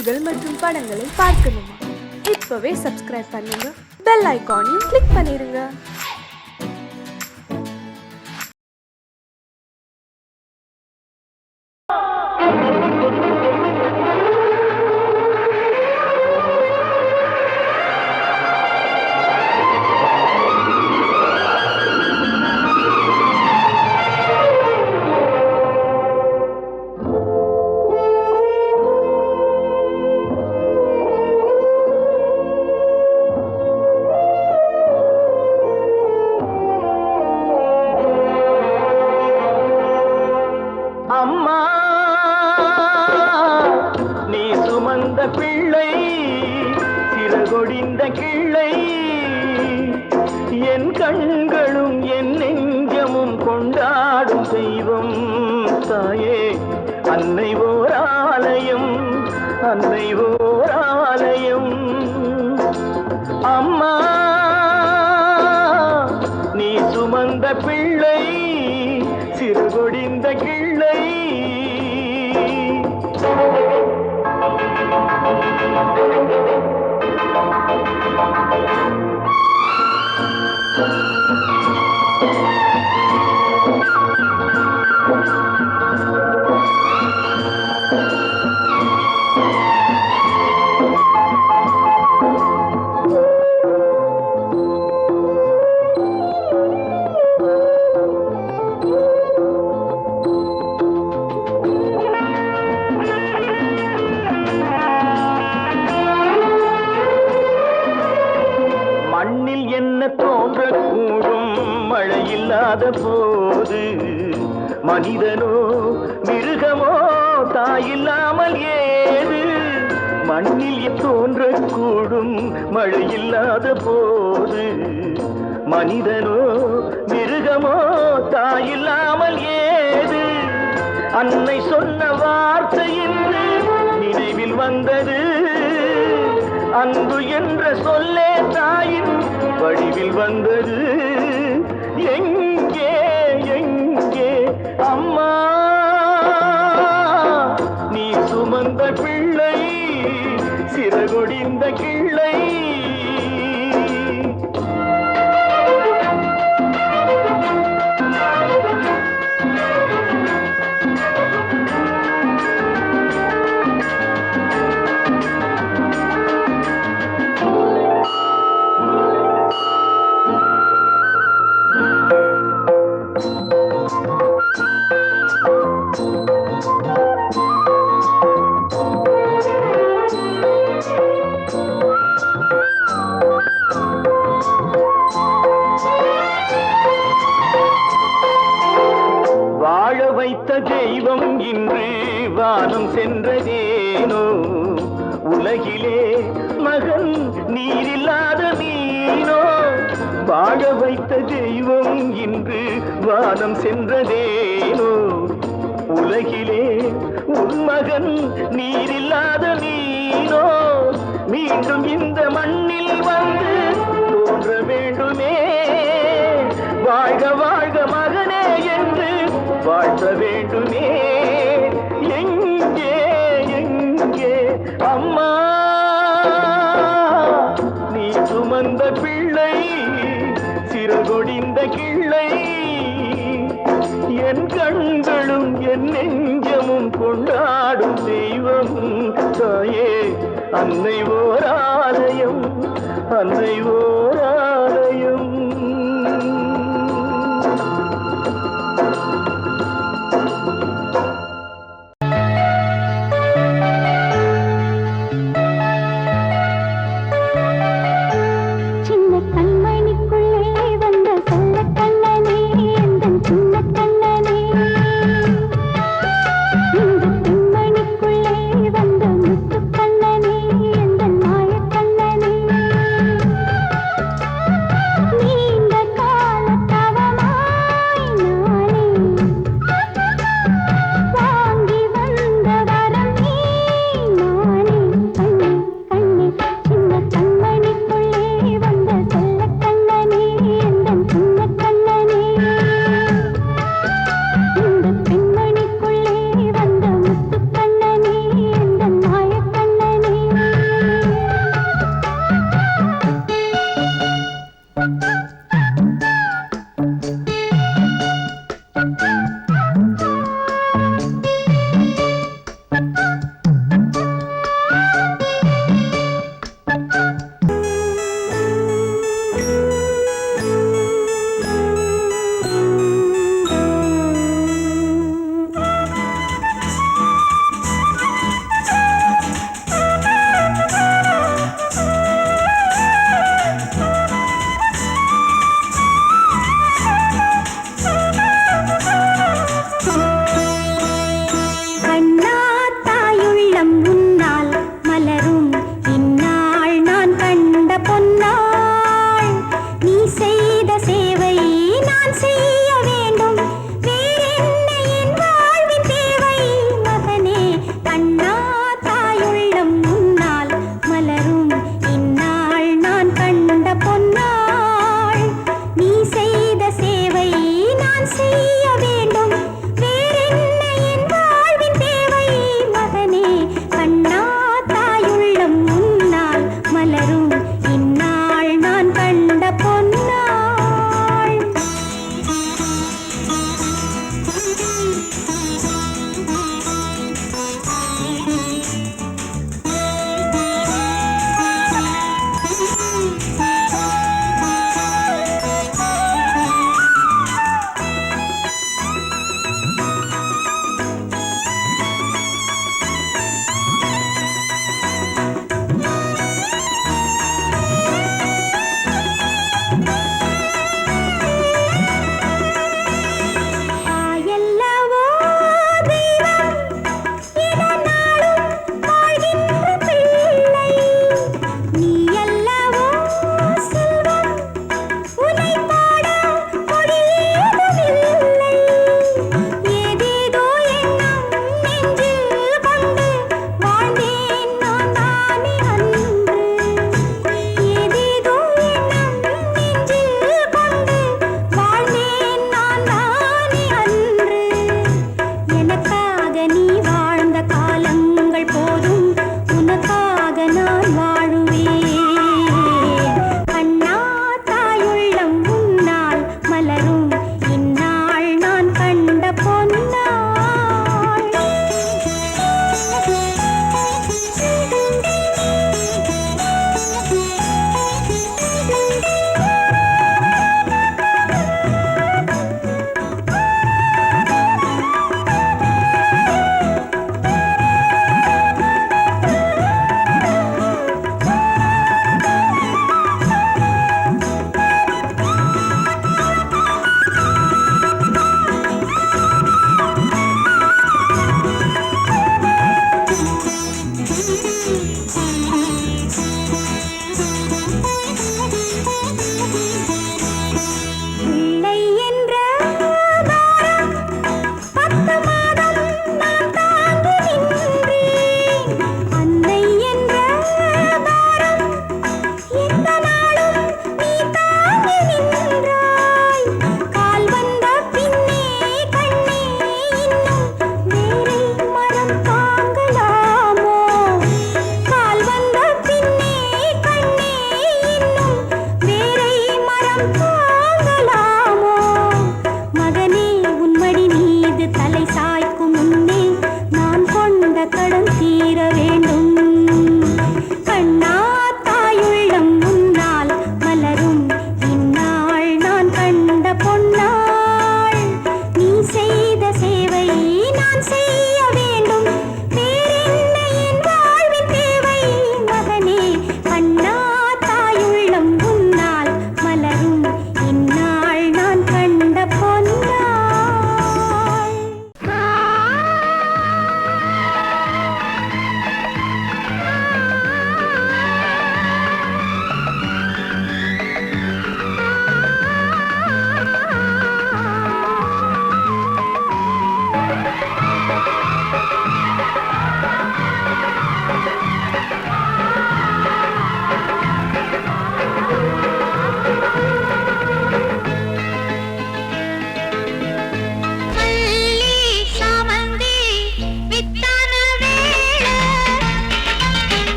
செய்திகள் மற்றும் படங்களை பார்க்கணுமா? இப்பவே சப்ஸ்கிரைப் பண்ணுங்க, பெல் ஐகானையும் கிளிக் பண்ணிருங்க. பிள்ளை சிறகொடிந்த கிள்ளை என் கண்களும் என் நெஞ்சமும் கொண்டாடும் தெய்வம் தாயே அன்னை ஓர் ஆலயம், அன்னை ஓர் ஆலயம். அம்மா நீ சுமந்த பிள்ளை சிறகொடிந்த கிள்ளை. மண்ணில் என்ன தோன்றக்கூடும் மழையில்லாத போது, மனிதனோ மிருகமோ தாயில்லாமல் ஏது. மண்ணில் தோன்றக்கூடும் மழையில்லாத போது, மனிதனோ மிருகமோ தாயில்லாமல் ஏது. அன்னை சொன்ன வார்த்தை என்று நினைவில் வந்தது, அன்பு என்ற சொல்லே தாயின் வடிவில் வந்தது. எங்கே எங்கே அம்மா நீ சுமந்த பிள்ளை சிறகொடிந்த கிள்ளை. வைத்த தெய்வம் இன்று வானம் சென்றதேனோ, உலகிலே மகன் நீரில்லாத மீனோ. வாழ வைத்த தெய்வம் இன்று வானம் சென்றதேனோ, உலகிலே உன் மகன் நீரில்லாத மீனோ. மீண்டும் இந்த மண்ணில் வந்து தோன்ற வேண்டுமே, வாழ்க வாழ்க மகனே என்று வாழ்த்த வேண்டுமே. எங்கே எங்கே அம்மா நீ சுமந்த பிள்ளை சிறகொடிந்த கிள்ளை. என் கண்களும் என் நெஞ்சமும் கொண்டாடும் தெய்வம் தாயே அன்னை ஓர் ஆலயம், அன்னை ஓர் ஆலயம்.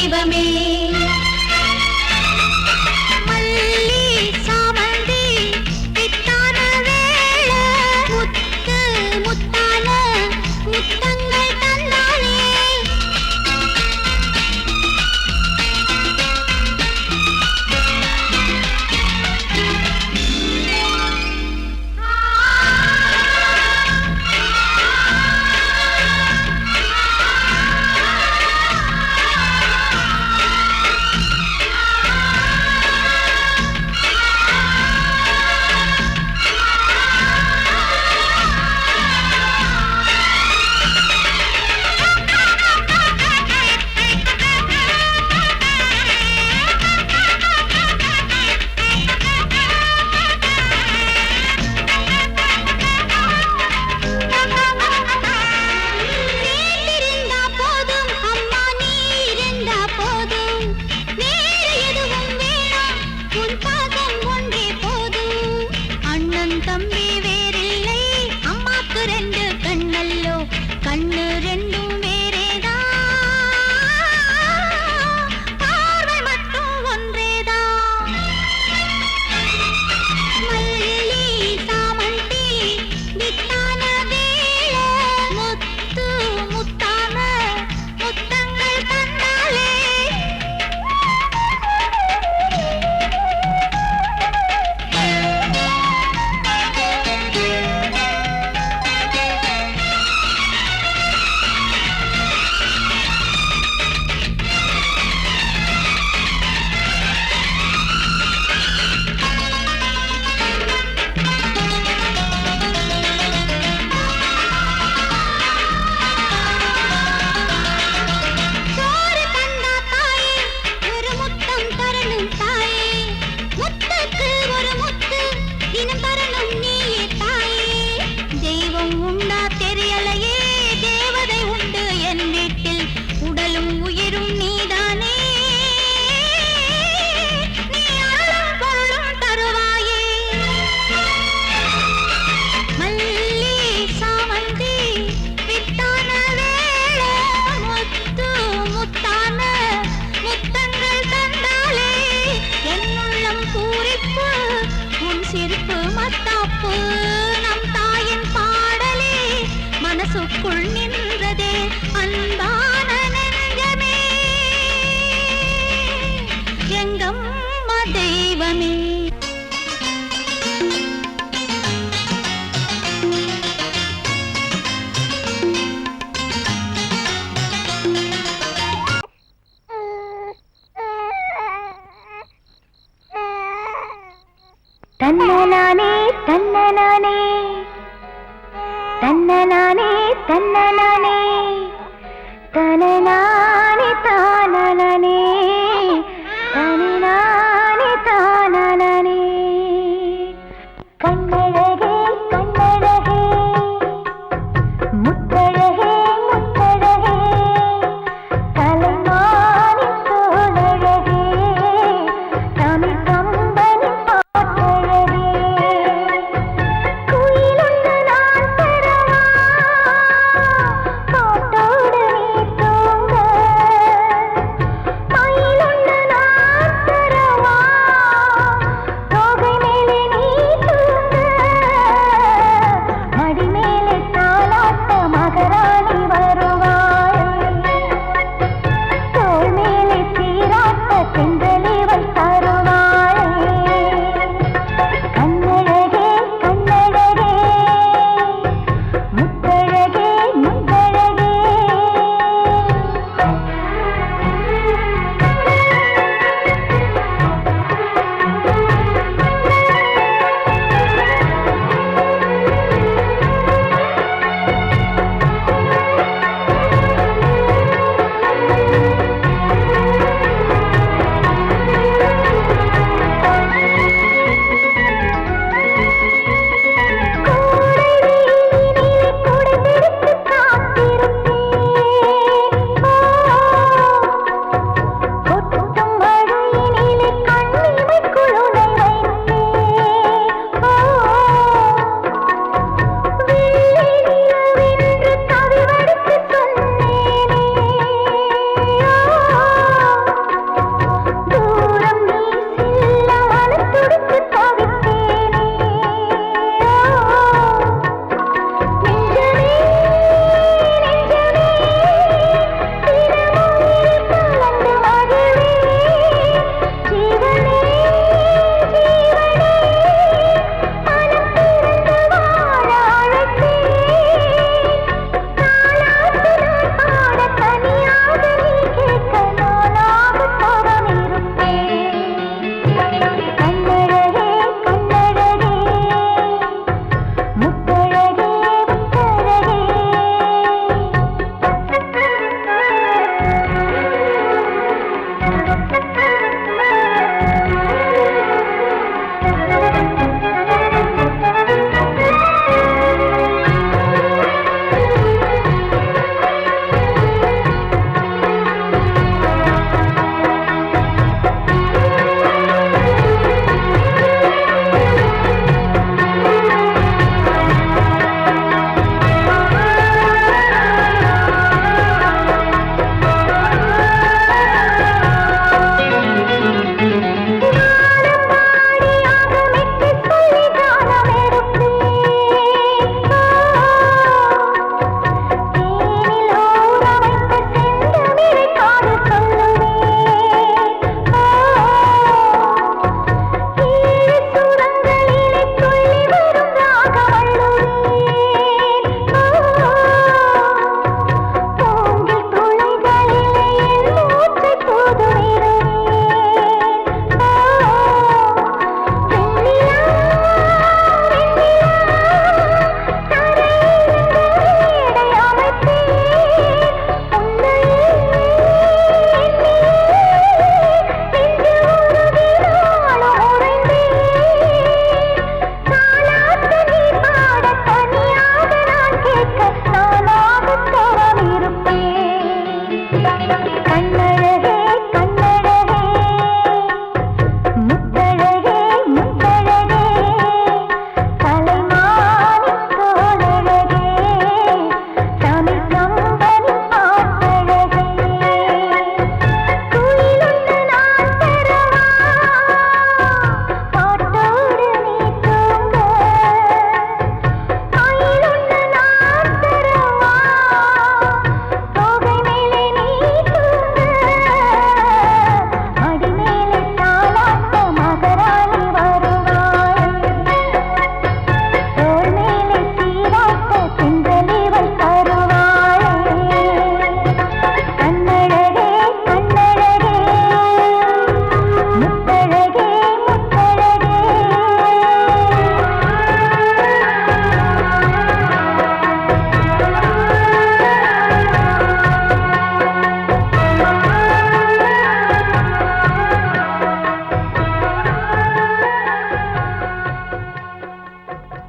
தெய்வமே மல்லி சாமந்தி பித்தான வேள முத்து முத்தான முத்தங்கள் தந்தாளே தன்னனானே தன்னனானே தன்னனானே தன்னனானே தனனானே தானனானே தனனானே தானனானே கண்ணழகே கண்ணழகே முத்தழகே முத்தழகே தலைமானி தோழழகே தமிழ் கம்பனி பாட்டழகே குயிலுண்டு நான் பெறவா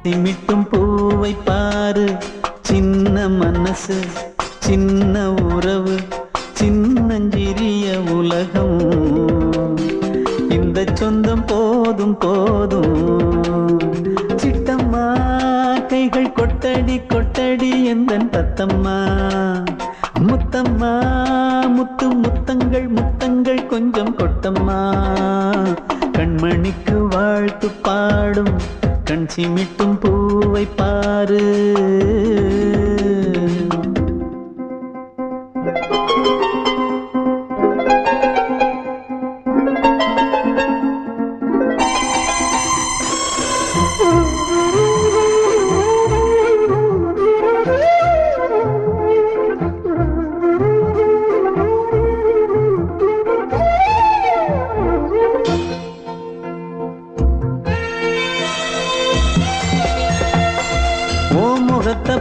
சிமிட்டும் பூவை பாரு, சின்ன மனசு சின்ன உறவு சின்னஞ்சிறிய உலகம். இந்த சொந்தம் போதும் போதும். சிட்டம்மா கைகள் கொட்டடி கொட்டடி எந்தன் தத்தம்மா. முத்தம்மா முத்து முத்தங்கள் முத்தங்கள் கொஞ்சம் கொட்டம்மா. கண்மணிக்கு வாழ்த்து பாடும் கண் சிமிட்டும் பூவை பாரு.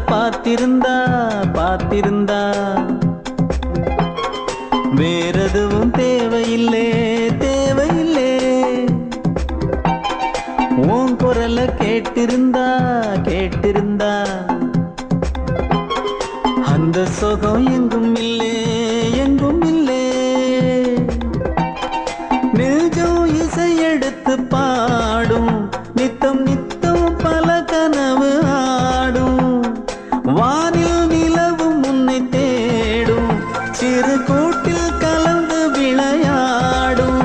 பார்த்திருந்தா பார்த்திருந்தா வேறெதுவும் தேவையில்லை தேவையில்லை. உன் குரல கேட்டிருந்தா கேட்டிருந்தா அந்த சுகம் எங்கும் இல்லை எங்கும் இல்லை. நெஞ்சம் இசை எடுத்து பாடும் நித்தம் நித்தம் பல கனவு ஆடும். வானில் நிலவும் உன்னை தேடும் சிறு கூட்டில் கலந்து விளையாடும்.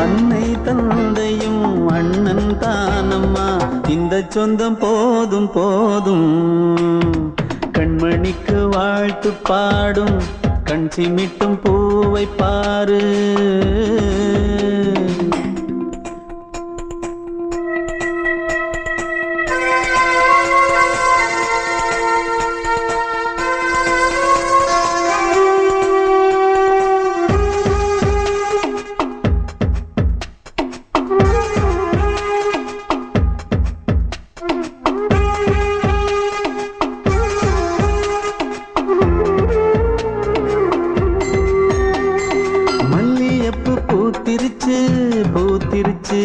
அன்னை தந்தையும் அண்ணன் தானம்மா, இந்த சொந்தம் போதும் போதும். கண்மணிக்கு வாழ்த்து பாடும் கண் சிமிட்டும் பூவை பாரு. பூத்திருச்சு பூத்திருச்சு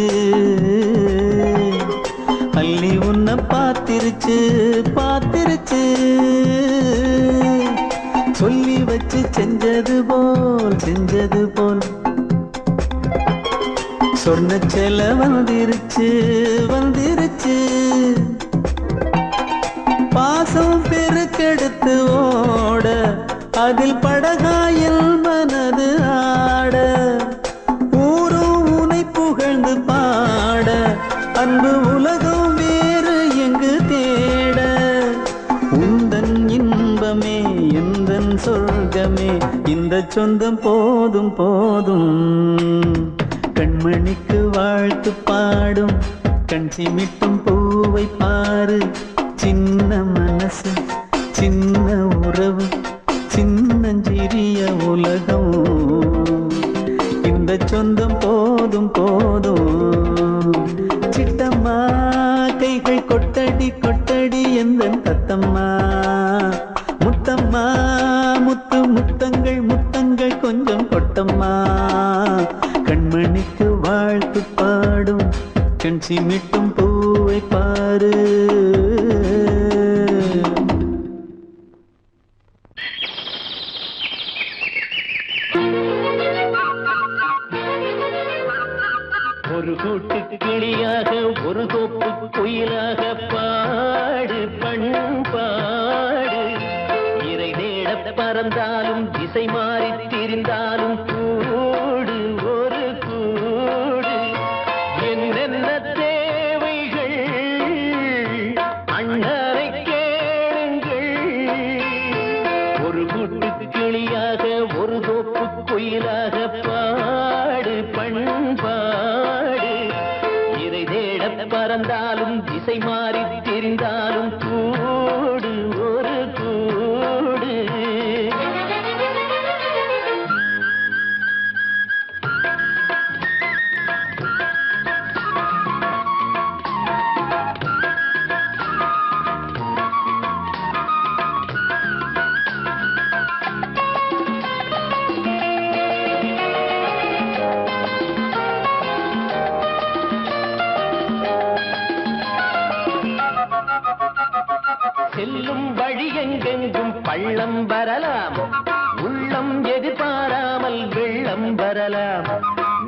அள்ளி உன்னை பார்த்திருச்சு பார்த்திருச்சு. சொல்லி வச்சு செஞ்சது போல் சொன்ன செல வந்துருச்சு வந்துருச்சு. பாசம் பெருக்கெடுத்து ஓட அதில் படகாயில் மனது ஆட. ஊரும் உனை புகழ்ந்து பாட அன்பு உலகம் வேறு எங்கு தேட. உந்தன் இன்பமே எந்தன் சொர்க்கமே, இந்த சொந்தம் போதும் போதும். கண்மணிக்கு வாழ்த்து பாடும் கண் சிமிட்டும் பூவை பாரு. சின்ன மனசு சின்ன உறவு சின்னஞ்சிறிய உலகம். இந்த சொந்தம் போதும் போதும். சிட்டம்மா கைகள் கொட்டடி கொட்டடி எந்தன் தத்தம்மா. முத்தம்மா முத்து முத்தங்கள் முத்தங்கள் கொஞ்சம் கொட்டம்மா. கண்மணிக்கு வாழ்த்து பாடும் கண் சிமிட்டும் பூவை பாரு. ஒரு கூட்டு கிளியாக ஒரு தோப்பு குயிலாக பாடு பண்பாடு. இறை தேட பறந்தாலும் திசை மாறி திரிந்தாலும் கூடு ஒரு கூடு. என்னென்ன தேவைகள் அண்ணரை கேளுங்கள். ஒரு கூட்டு கிளியாக ஒரு தோப்பு குயிலாக பாடு பண்பாடு. இறை தேட பறந்தாலும் திசை மாறி தெரிந்தாலும் கூடு ஒரு கூடு.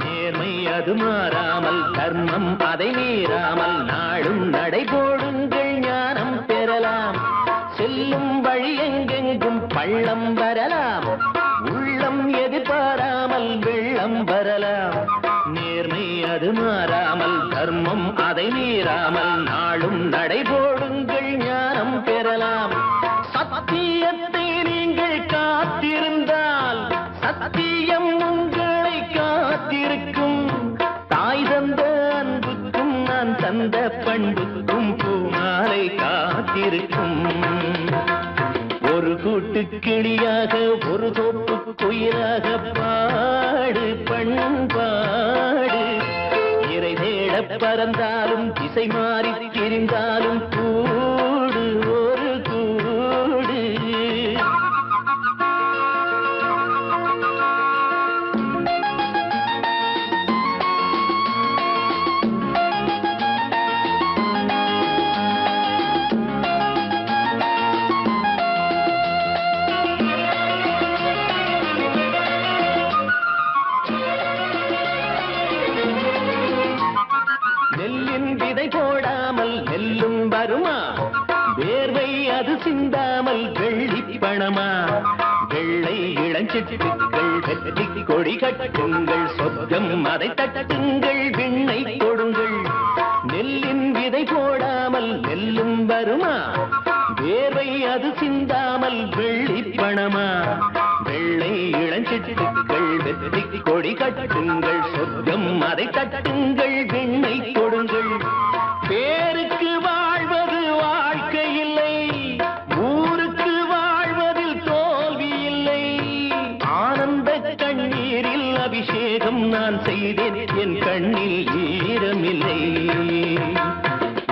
நேர்மை அது மாறாமல் தர்மம் அதை மீறாமல் நாடும் நடைபோடுங்கள் ஞானம் பெறலாம். செல்லும் வழி எங்கெங்கும் பள்ளம் வரலாம், உள்ளம் எதிர்பாராமல் வெள்ளம் வரலாம். நேர்மை அது மாறாமல் தர்மம் அதை மீறாமல் நாடும் நடைபோடுங்கள் ஞானம் பெறலாம். சத்தியத்தை நீங்கள் காத்திருந்தால் சத்தியம் உங்களை காத்திருக்கும். தாய் தந்த அன்புக்கும் நான் தந்த பண்புக்கும் பூமாலை காத்திருக்கும். ஒரு கூட்டு கிளியாக ஒரு தோப்பு குயிலாக பாடு பண்பாடு. இறை தேட பறந்தாலும் திசை மாறி திரிந்தாலும் கூடு ஒரு கூடு. நெல்லின் விதை போடாமல் நெல்லும் வருமா? வேர்வை அது சிந்தாமல் வெள்ளி பணமா? வெள்ளை இளஞ்சிட்டுக்கள் வெற்றி கொடி கட்டுங்கள், சொர்க்கம் அதை தட்டுங்கள், விண்ணை கொடுங்கள். நெல்லின் விதை போடாமல் நெல்லும் வருமா? வேர்வை அது சிந்தாமல் வெள்ளி பணமா? வெள்ளை இளஞ்சிட்டுக்கள் வெற்றி கொடி கட்டுங்கள், சொர்க்கம் அதை தட்டுங்கள், விண்ணை கொடுங்கள். பேருக்கு வாழ்வது வாழ்க்கை இல்லை, ஊருக்கு வாழ்வதில் தோல்வி இல்லை. ஆனந்த கண்ணீரில் அபிஷேகம் நான் செய்தேன், என் கண்ணில் ஈரமில்லை.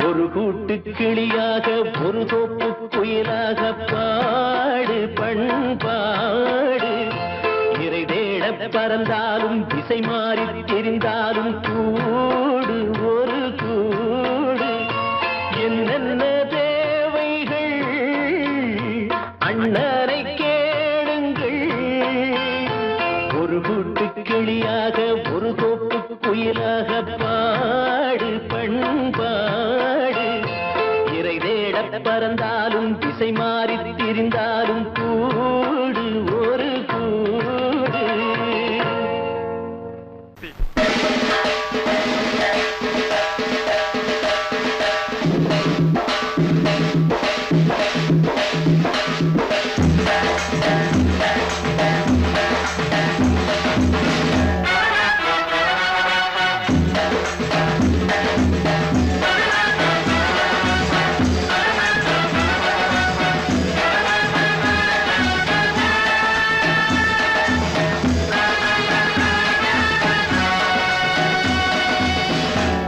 ஒரு கூட்டு கிளியாக ஒரு தோப்பு குயிலாக பாடு பண்பாடு. இறை தேட பறந்தாலும் திசை மாறி தெரிந்தாலும் கூடு ஒரு கூடு. என்னென்ன தேவைகள் அண்ணனை கேளுங்கள். ஒரு கூட்டு கிளியாக ஒரு தோப்பு குயிலாக பாடு பண்பாடு. இறை தேட பறந்தாலும் திசை மாறி திரிந்தாலும் கூடு ஒரு கூடு.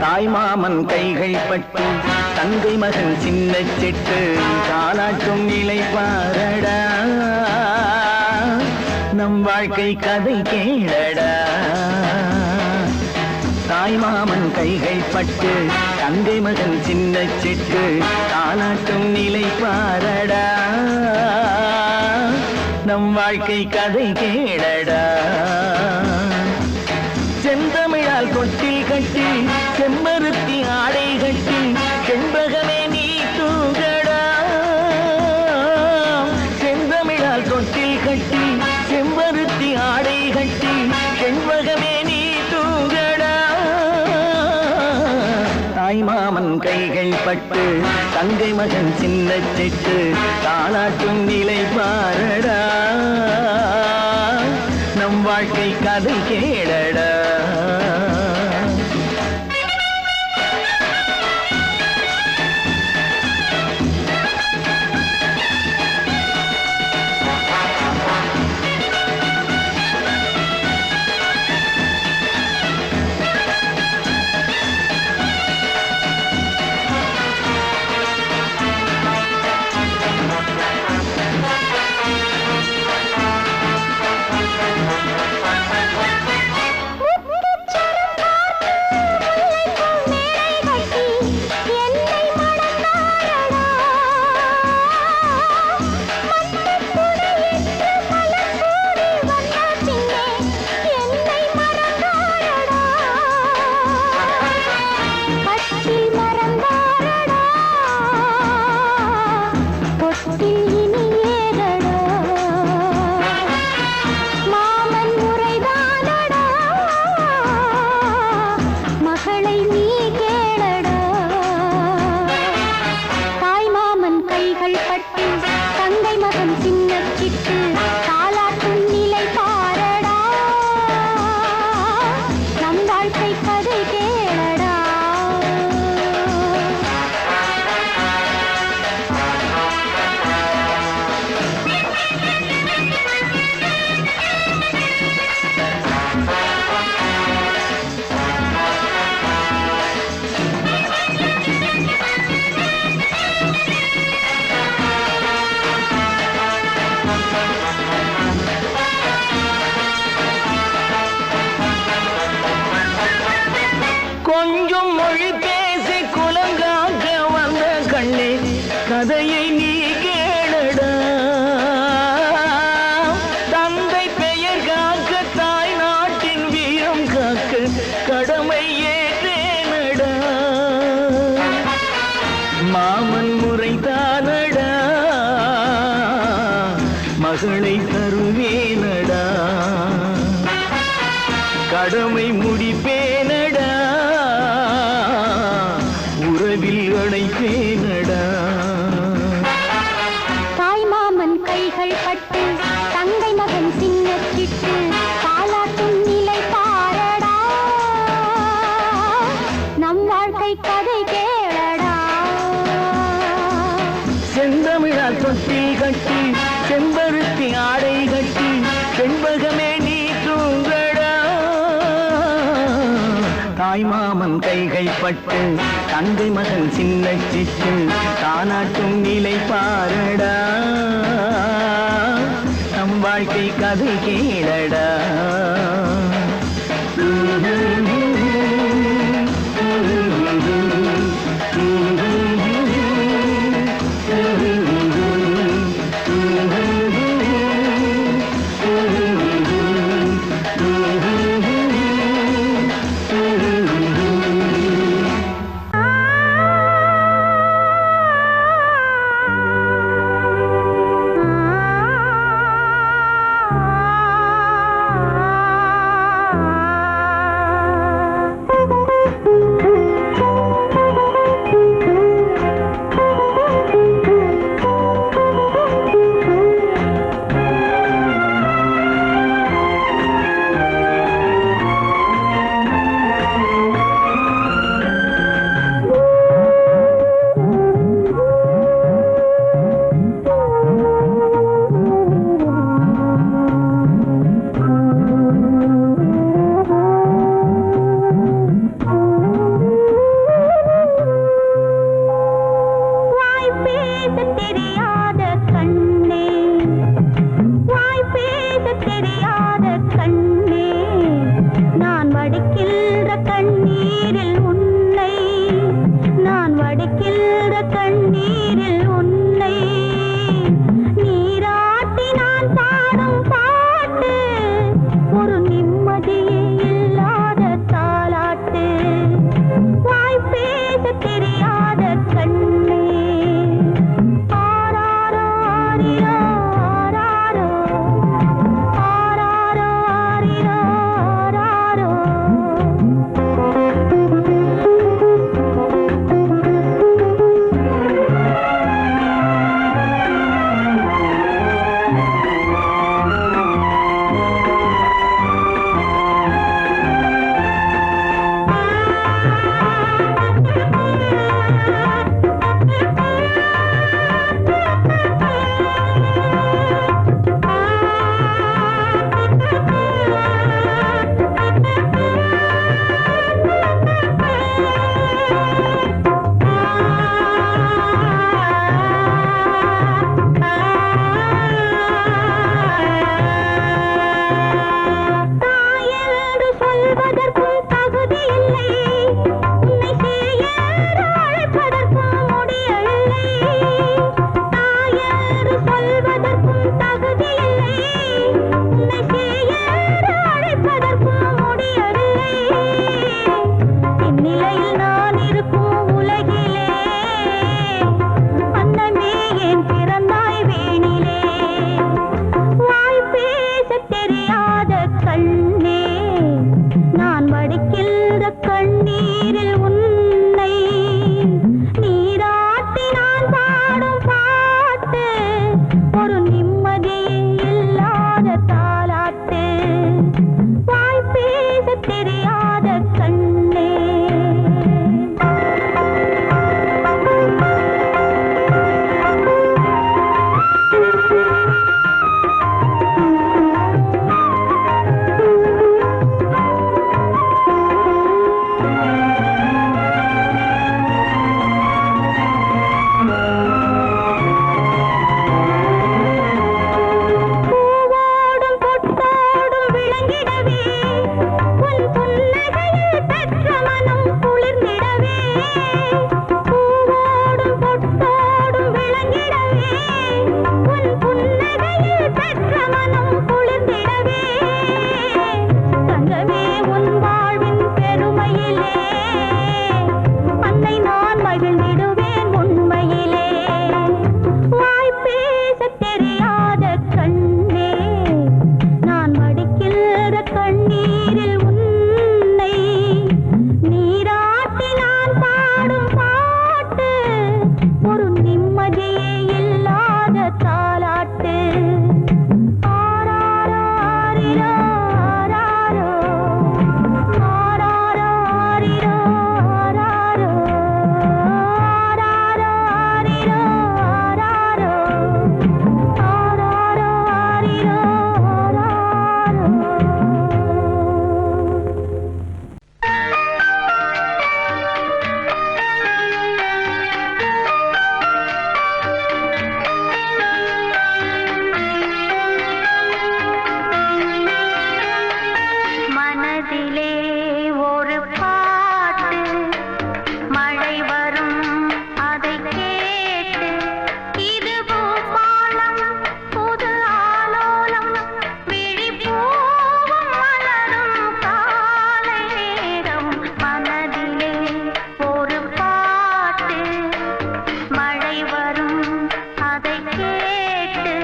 தாய்மாமன் கைகள் பட்டு தங்கை மகன் சின்ன செட்டு தாலாட்டும் நிலை பாரடா. நம் வாழ்க்கை கதை கேளடா. தாய்மாமன் கைகள் பட்டு தங்கை மகன் சின்ன செட்டு தாலாட்டும் நிலை பாரடா. நம் வாழ்க்கை கதை கேளடா. செந்தமிழால் கொட்டில் கட்டி செம்பருத்தி ஆடை கட்டி செண்பகமே நீ தூங்கடா. செந்தமிழால் கொட்டில் கட்டி செம்பருத்தி ஆடை கட்டி செண்பகமே நீ தூங்கடா. தாய்மாமன் கைகள் பட்டு தங்கை மகன் சின்ன செட்டு தாலாட்டும் நிலை பாரடா. நம் வாழ்க்கை கதை கேளடா. கொஞ்சம் மொழி பேசி குலங்காக்க வந்த கண்ணே கதையை நீ கேளடா. தந்தை பெயர் காக்க தாய் நாட்டின் வீரம் காக்க கடமை ஏற்றேனடா. மாமன் முறைதானடா மகளை தருவேனடா. கடமை முடிப்பேனடா உறவில் அழைப்பேனடா. தாய் மாமன் கைகள் பட்டு தங்கை மகன் சின்னச்சிட்டு பாலாட்டும் நிலை பாரடா. நம் வாழ்க்கை கதை கேளடா. செந்தமிழால் தொட்டில் கட்டி செம்பருத்தி ஆடை கட்டி செண்பகமே நீ தூங்கடா. தாய் மாமன் கைகள் பட்டு தங்கை மகன் சின்ன சிட்டு தானாட்டும் நிலை பாரடா. நம் வாழ்க்கை கதை கேளடா. மனதிலே ஒரு பாட்டு மழை வரும் அதை கேட்டு இது பூபாலம் புது ஆலோலம் விழிப்பூவும் மலரும் காலை நேரம் மனதிலே ஒரு பாட்டு மழை வரும் அதை கேட்டு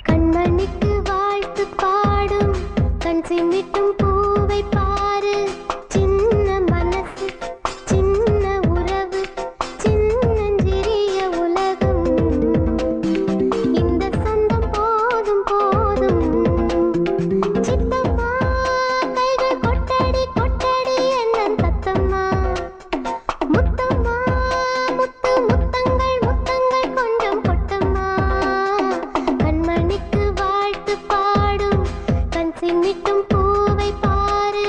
கண்மணிக்கு வாழ்த்து பாடும் கண் சிமிட்டும் பூவை பாரு சின்ன மனசு சின்ன உறவு சின்னஞ்சிறிய உலகம் இந்த சொந்தம் போதும் போதும் சித்தம்மா கைகள் கொட்டடி கொட்டடி என்ன தத்தம்மா முத்தம்மா முத்து முத்தங்கள் முத்தங்கள் கொஞ்சம் கொட்டம்மா கண்மணிக்கு வாழ்த்து பாடும் கண் சிமிட்டும் பூவை பாரு